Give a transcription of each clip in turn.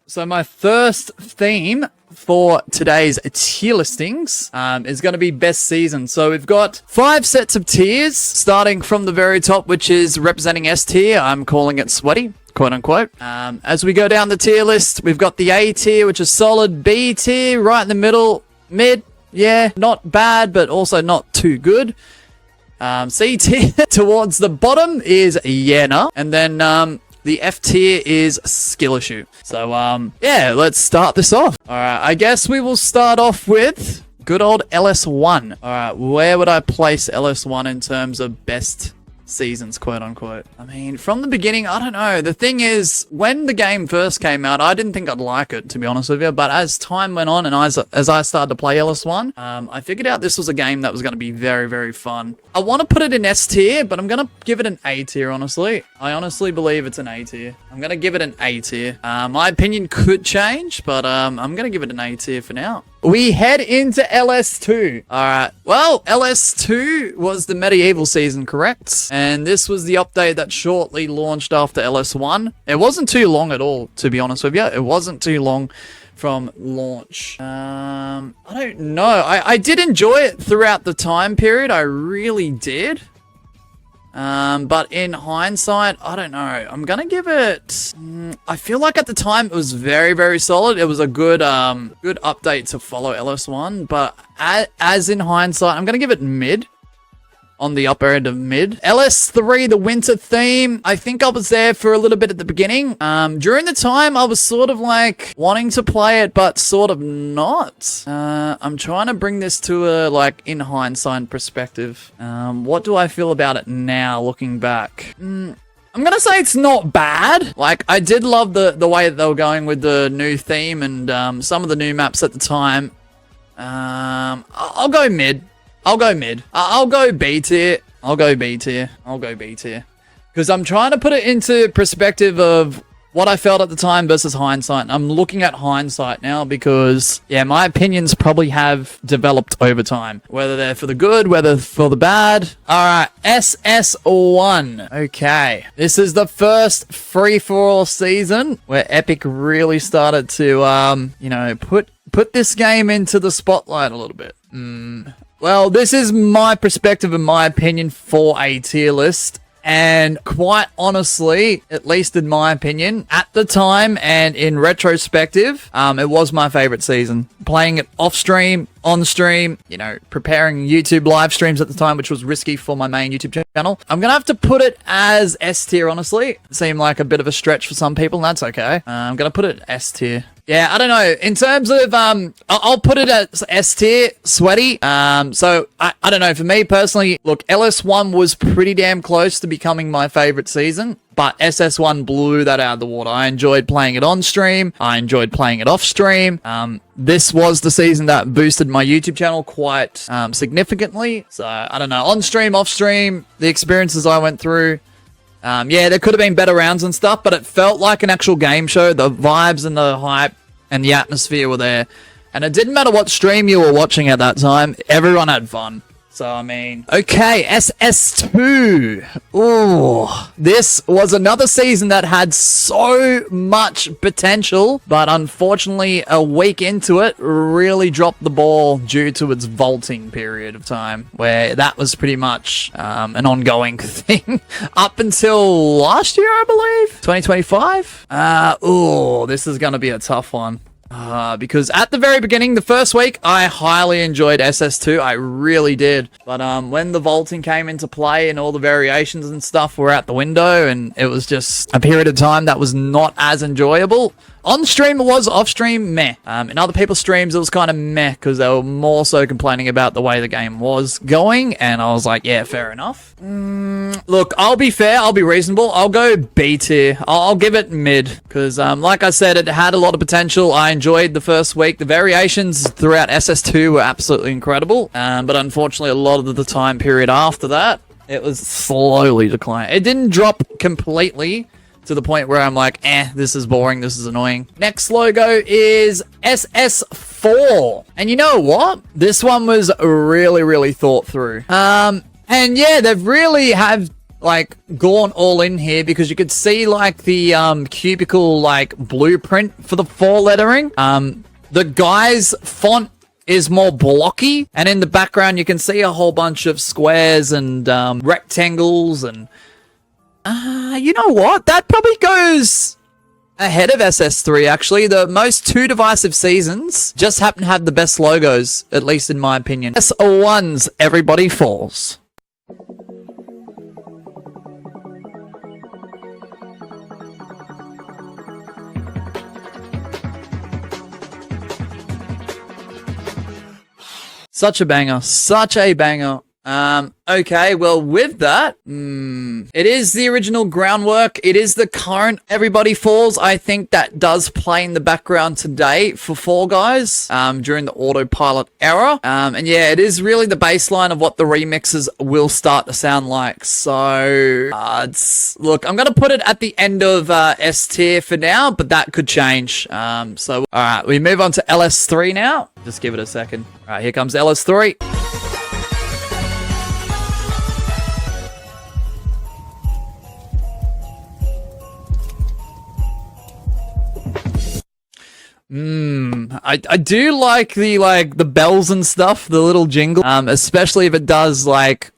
So my first theme for today's tier listings is going to be best season. So we've got 5 sets of tiers, starting from the very top, which is representing S tier. I'm calling it sweaty, quote unquote. As we go down the tier list, we've got the A tier, which is solid. B tier, right in the middle. Mid, yeah, not bad, but also not too good. C tier towards the bottom is Yena. And then the F tier is skill issue. So, yeah, let's start this off. Alright, I guess we will start off with good old LS1. Alright, where would I place LS1 in terms of best seasons, quote unquote? I mean, from the beginning, I don't know. The thing is, when the game first came out, I didn't think I'd like it, to be honest with you. But as time went on and as I started to play LS1, I figured out this was a game that was going to be very, very fun. I want to put it in S tier, but I'm going to give it an A tier, honestly. I honestly believe it's an A tier. I'm going to give it an A tier. My opinion could change, but I'm going to give it an A tier for now. We head into LS2. Alright, well, LS2 was the medieval season, correct? And this was the update that shortly launched after LS1. It wasn't too long at all, to be honest with you. It wasn't too long from launch. I don't know. I did enjoy it throughout the time period. I really did. But in hindsight, I don't know. I'm gonna give it... I feel like at the time it was very, very solid. It was a good update to follow LS1. But as in hindsight, I'm gonna give it mid. On the upper end of mid. LS3, the winter theme. I think I was there for a little bit at the beginning. During the time, I was sort of like wanting to play it, but sort of not. I'm trying to bring this to a like in hindsight perspective. What do I feel about it now, looking back? I'm gonna say it's not bad. Like, I did love the way that they were going with the new theme and some of the new maps at the time. I'll go mid. I'll go mid. I'll go B tier. I'll go B tier. I'll go B tier. Because I'm trying to put it into perspective of what I felt at the time versus hindsight. I'm looking at hindsight now because, yeah, my opinions probably have developed over time. Whether they're for the good, whether for the bad. Alright, SS1. Okay. This is the first free-for-all season where Epic really started to, you know, put this game into the spotlight a little bit. Well, this is my perspective and my opinion for a tier list. And quite honestly, at least in my opinion, at the time and in retrospective, it was my favorite season. Playing it off stream, on stream, you know, preparing YouTube live streams at the time, which was risky for my main YouTube channel. I'm gonna have to put it as S tier, honestly. It seemed like a bit of a stretch for some people, and that's okay. I'm gonna put it S tier. Yeah, I don't know. In terms of, I'll put it as S tier, sweaty. So, I don't know. For me personally, look, LS1 was pretty damn close to becoming my favorite season, but SS1 blew that out of the water. I enjoyed playing it on stream. I enjoyed playing it off stream. This was the season that boosted my YouTube channel quite significantly. So, I don't know. On stream, off stream, the experiences I went through. Yeah, there could have been better rounds and stuff, but it felt like an actual game show. The vibes and the hype and the atmosphere were there. And it didn't matter what stream you were watching at that time. Everyone had fun. So, I mean... Okay, SS2. Ooh. This was another season that had so much potential, but unfortunately, a week into it, really dropped the ball due to its vaulting period of time, where that was pretty much an ongoing thing up until last year, I believe? 2025? Ooh, this is going to be a tough one. Because at the very beginning, the first week, I highly enjoyed SS2. I really did. But when the vaulting came into play and all the variations and stuff were out the window, and it was just a period of time that was not as enjoyable. On stream it was, off stream meh. In other people's streams it was kind of meh because they were more so complaining about the way the game was going, and I was like, yeah, fair enough. Look, I'll be fair, I'll be reasonable. I'll go B tier. I'll give it mid because, like I said, it had a lot of potential. I enjoyed the first week. The variations throughout SS2 were absolutely incredible, but unfortunately a lot of the time period after that, it was slowly declining. It didn't drop completely to the point where I'm like, this is boring, this is annoying. Next logo is SS4. And you know what? This one was really, really thought through. And yeah, they've really have like gone all in here because you could see like the cubicle like blueprint for the 4 lettering. The guy's font is more blocky, and in the background you can see a whole bunch of squares and rectangles, and you know what? That probably goes ahead of SS3, actually. The most 2 divisive seasons just happen to have the best logos, at least in my opinion. S1's Everybody Falls. Such a banger. Such a banger. Okay, well, with that, it is the original groundwork. It is the current Everybody Falls. I think that does play in the background today for Fall Guys, during the autopilot era. And yeah, it is really the baseline of what the remixes will start to sound like. So, look, I'm gonna put it at the end of, S tier for now, but that could change. So, alright, we move on to LS3 now. Just give it a second. Alright, here comes LS3. I do like the bells and stuff, the little jingle, especially if it does like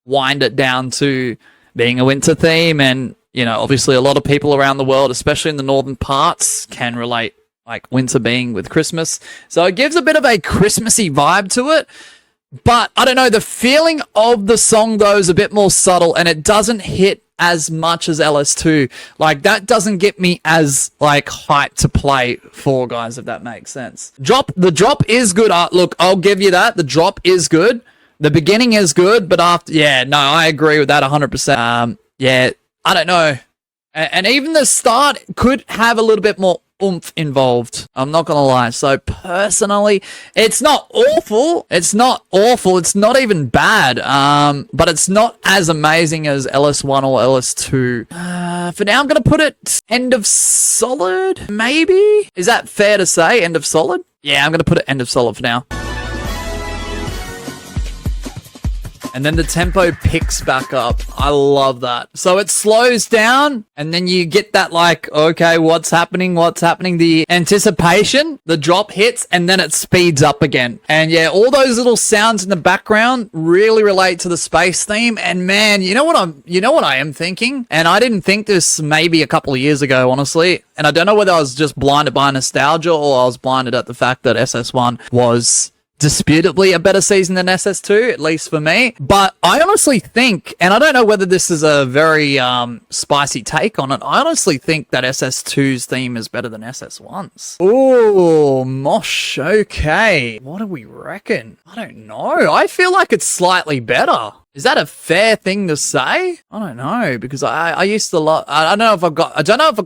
wind it down to being a winter theme, and you know, obviously a lot of people around the world, especially in the northern parts, can relate like winter being with Christmas. So it gives a bit of a Christmassy vibe to it. But I don't know, the feeling of the song though is a bit more subtle, and it doesn't hit as much as LS2. Like, that doesn't get me as like hyped to play Fall Guys, if that makes sense. The drop is good. Look, I'll give you that. The drop is good. The beginning is good, but after, yeah, no, I agree with that 100%. Yeah, I don't know. And even the start could have a little bit more oomph involved. I'm not gonna lie. So personally, it's not awful. It's not awful. It's not even bad. But it's not as amazing as LS1 or LS2. For now, I'm gonna put it end of solid, maybe? Is that fair to say? End of solid? Yeah, I'm gonna put it end of solid for now. And then the tempo picks back up. I love that. So it slows down, and then you get that like, okay, what's happening? What's happening? The anticipation, the drop hits, and then it speeds up again. And yeah, all those little sounds in the background really relate to the space theme. And man, you know what I am thinking? And I didn't think this maybe a couple of years ago, honestly. And I don't know whether I was just blinded by nostalgia or I was blinded at the fact that SS1 was disputably a better season than SS2, at least for me. But I honestly think, and I don't know whether this is a very spicy take on it, I honestly think that SS2's theme is better than SS1's. Ooh, Mosh, okay. What do we reckon? I don't know. I feel like it's slightly better. Is that a fair thing to say? I don't know, because I used to love, I don't know if I've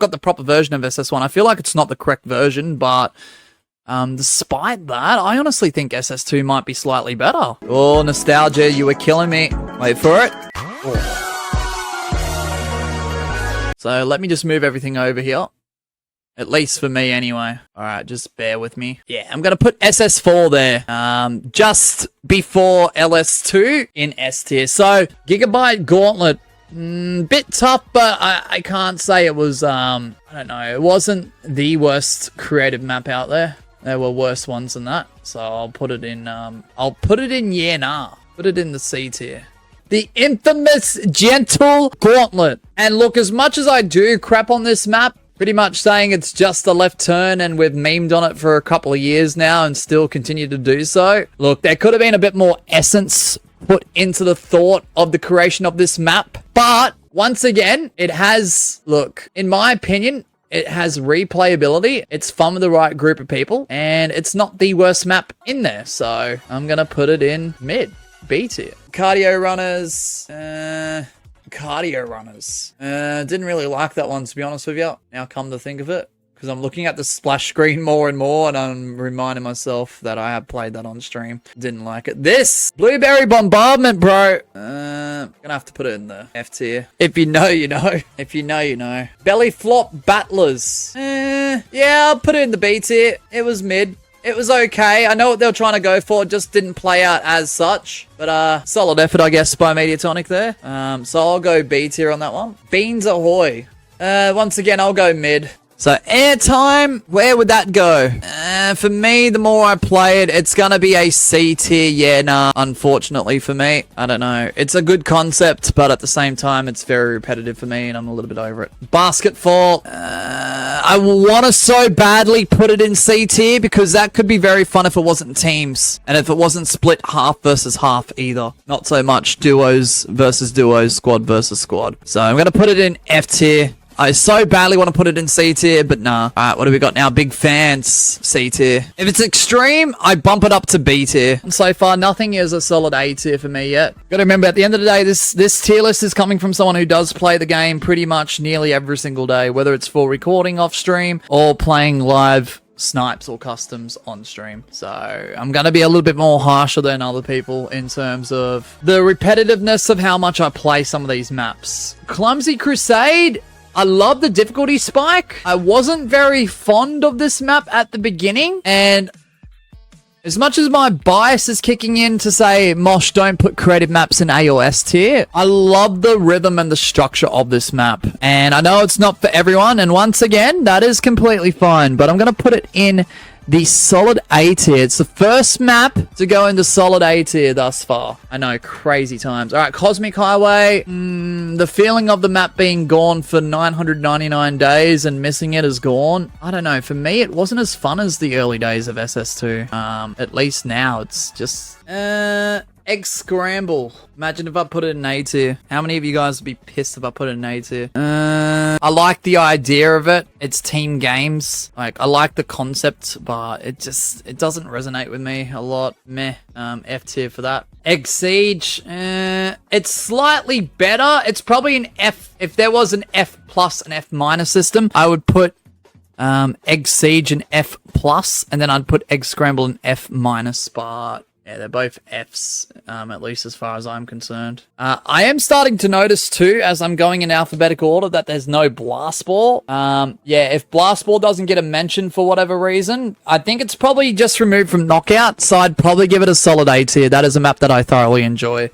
got the proper version of SS1. I feel like it's not the correct version, but despite that, I honestly think SS2 might be slightly better. Oh, nostalgia, you were killing me. Wait for it. Oh. So let me just move everything over here. At least for me anyway. Alright, just bear with me. Yeah, I'm gonna put SS4 there. Just before LS2 in S tier. So, Gigabyte Gauntlet. Bit tough, but I can't say it was, I don't know. It wasn't the worst creative map out there. There were worse ones than that. So I'll put it in, yeah, nah. Put it in the C tier. The infamous Gentle Gauntlet. And look, as much as I do crap on this map, pretty much saying it's just a left turn and we've memed on it for a couple of years now and still continue to do so. Look, there could have been a bit more essence put into the thought of the creation of this map. But once again, it has, look, in my opinion, it has replayability, it's fun with the right group of people, and it's not the worst map in there, so I'm gonna put it in mid, B tier. Cardio runners, didn't really like that one, to be honest with you, now come to think of it, because I'm looking at the splash screen more and more, and I'm reminding myself that I have played that on stream. Didn't like it. This Blueberry Bombardment, bro. Gonna have to put it in the F tier. If you know, you know. If you know, you know. Belly Flop Battlers. Yeah, I'll put it in the B tier. It was mid. It was okay. I know what they were trying to go for. It just didn't play out as such. But solid effort, I guess, by Mediatonic there. So I'll go B tier on that one. Beans ahoy. Once again, I'll go mid. So airtime, where would that go? For me, the more I play it, it's gonna be a C tier. Yeah, nah, unfortunately for me. I don't know. It's a good concept, but at the same time, it's very repetitive for me, and I'm a little bit over it. Basketball. I want to so badly put it in C tier, because that could be very fun if it wasn't teams, and if it wasn't split half versus half either. Not so much duos versus duos, squad versus squad. So I'm gonna put it in F tier. I so badly want to put it in C tier, but nah. Alright, what do we got now? Big fans, C tier. If it's extreme, I bump it up to B tier. And so far, nothing is a solid A tier for me yet. Gotta remember, at the end of the day, this tier list is coming from someone who does play the game pretty much nearly every single day, whether it's for recording off stream or playing live snipes or customs on stream. So I'm going to be a little bit more harsher than other people in terms of the repetitiveness of how much I play some of these maps. Clumsy Crusade, I love the difficulty spike. I wasn't very fond of this map at the beginning, and as much as my bias is kicking in to say, Mosh, don't put creative maps in A or S tier, I love the rhythm and the structure of this map. And I know it's not for everyone, and once again, that is completely fine, but I'm going to put it in the solid A tier. It's the first map to go into solid A tier thus far. I know, crazy times. All right, Cosmic Highway. The feeling of the map being gone for 999 days and missing it is gone. I don't know. For me, it wasn't as fun as the early days of SS2. At least now, it's just... Egg Scramble. Imagine if I put it in A tier. How many of you guys would be pissed if I put it in A tier? I like the idea of it. It's team games. Like, I like the concept, but it doesn't resonate with me a lot. Meh. F tier for that. Egg Siege. It's slightly better. It's probably an F. If there was an F plus and F minus system, I would put Egg Siege in F plus, and then I'd put Egg Scramble in F minus, but yeah, they're both Fs, at least as far as I'm concerned. I am starting to notice too, as I'm going in alphabetical order, that there's no Blast Ball. Yeah, if Blast Ball doesn't get a mention for whatever reason, I think it's probably just removed from Knockout, so I'd probably give it a solid A tier. That is a map that I thoroughly enjoy.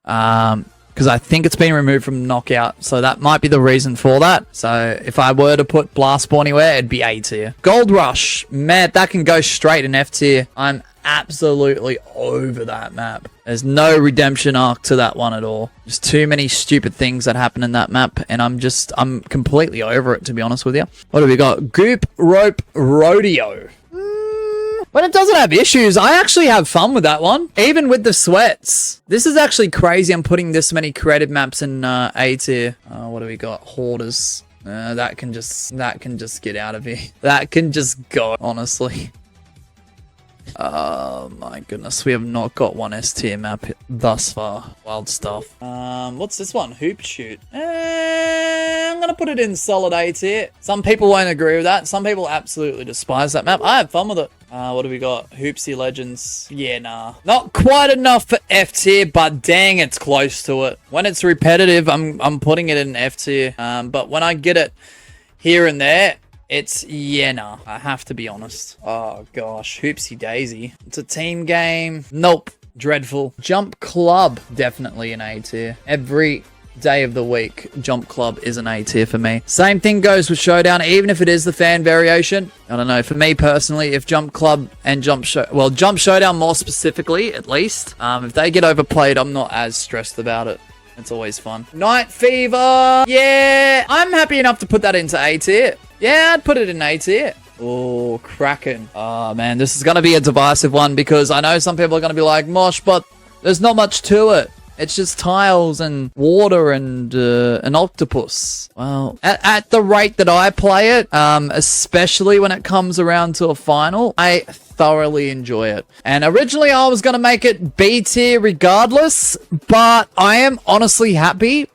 Because I think it's been removed from Knockout, so that might be the reason for that. So if I were to put Blast Ball anywhere, it'd be A tier. Gold Rush, man, that can go straight in F tier. I'm absolutely over that map. There's no redemption arc to that one at all. There's too many stupid things that happen in that map, and I'm completely over it, to be honest with you. What have we got? Goop Rope Rodeo. When it doesn't have issues, I actually have fun with that one. Even with the sweats. This is actually crazy. I'm putting this many creative maps in A tier. What do we got? Hoarders. That can just get out of here. That can just go, honestly. Oh my goodness, we have not got one S tier map thus far. Wild stuff. What's this one? Hoop Shoot. I'm gonna put it in solid A tier. Some people won't agree with that. Some people absolutely despise that map. I have fun with it. What do we got? Hoopsie Legends. Yeah, nah. Not quite enough for F tier, but dang, it's close to it. When it's repetitive, I'm putting it in F tier. But when I get it here and there, it's, yeah, nah. I have to be honest. Oh, gosh. Hoopsie Daisy. It's a team game. Nope. Dreadful. Jump Club. Definitely an A tier. Every day of the week, Jump Club is an A tier for me. Same thing goes with Showdown, even if it is the fan variation. I don't know. For me personally, if Jump Club and Jump Showdown more specifically, at least, if they get overplayed, I'm not as stressed about it. It's always fun. Night Fever. Yeah. I'm happy enough to put that into A tier. Yeah, I'd put it in A tier. Oh, Kraken. Oh, man, this is going to be a divisive one because I know some people are going to be like, Mosh, but there's not much to it. It's just tiles and water and an octopus. Well, at the rate that I play it, especially when it comes around to a final, I thoroughly enjoy it. And originally I was going to make it B tier regardless, but I am honestly happy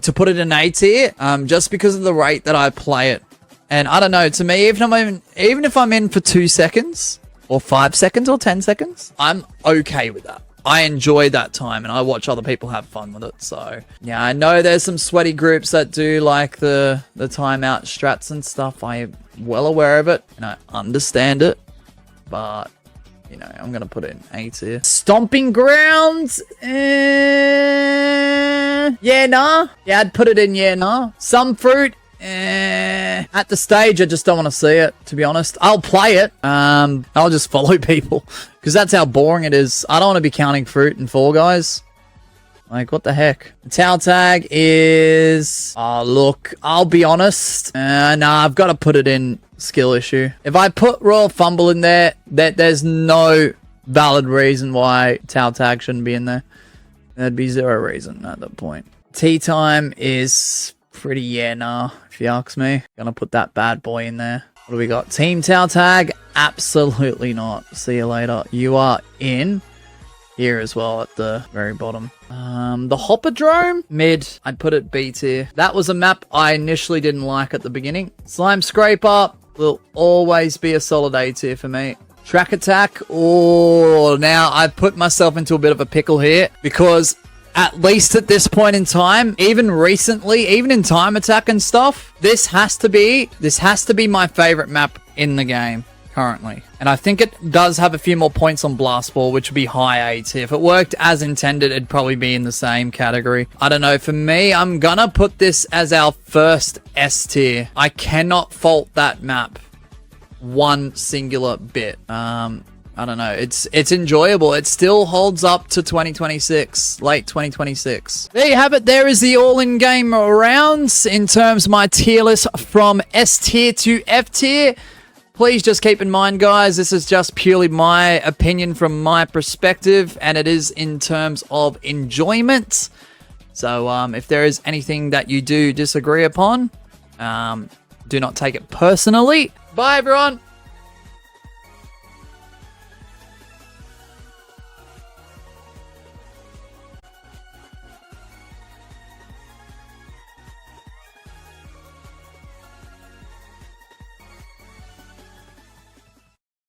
to put it in A tier just because of the rate that I play it. And I don't know, to me, even if I'm in for 2 seconds, or 5 seconds, or 10 seconds, I'm okay with that. I enjoy that time, and I watch other people have fun with it. So, yeah, I know there's some sweaty groups that do like the timeout strats and stuff. I am well aware of it, and I understand it. but you know, I'm gonna put it in A tier. Stomping Grounds. Yeah, nah. Yeah, I'd put it in. Yeah, nah. Some Fruit. At the stage, I just don't want to see it, to be honest. I'll play it. I'll just follow people because that's how boring it is. I don't want to be counting fruit in Fall Guys. Like, what the heck? The Towel Tag is... Oh, look. I'll be honest. Nah, I've got to put it in skill issue. If I put Royal Fumble in there, there's no valid reason why Towel Tag shouldn't be in there. There'd be zero reason at that point. Tea Time is pretty nah, if you ask me. Gonna put that bad boy in there. What do we got? Team Towel Tag? Absolutely not. See you later. You are in. Here as well at the very bottom. The Hopperdrome? Mid. I'd put it B tier. That was a map I initially didn't like at the beginning. Slime Scraper will always be a solid A tier for me. Track Attack. Oh, now I've put myself into a bit of a pickle here because at least at this point in time, even recently, even in Time Attack and stuff, this has to be my favorite map in the game currently. And I think it does have a few more points on Blast Ball, which would be high A tier. If it worked as intended, it'd probably be in the same category. I don't know. For me, I'm gonna put this as our first S tier. I cannot fault that map one singular bit. I don't know. It's enjoyable. It still holds up to 2026, late 2026. There you have it. There is the all-in-game rounds in terms of my tier list from S tier to F tier. Please just keep in mind, guys, this is just purely my opinion from my perspective, and it is in terms of enjoyment. So if there is anything that you do disagree upon, do not take it personally. Bye, everyone.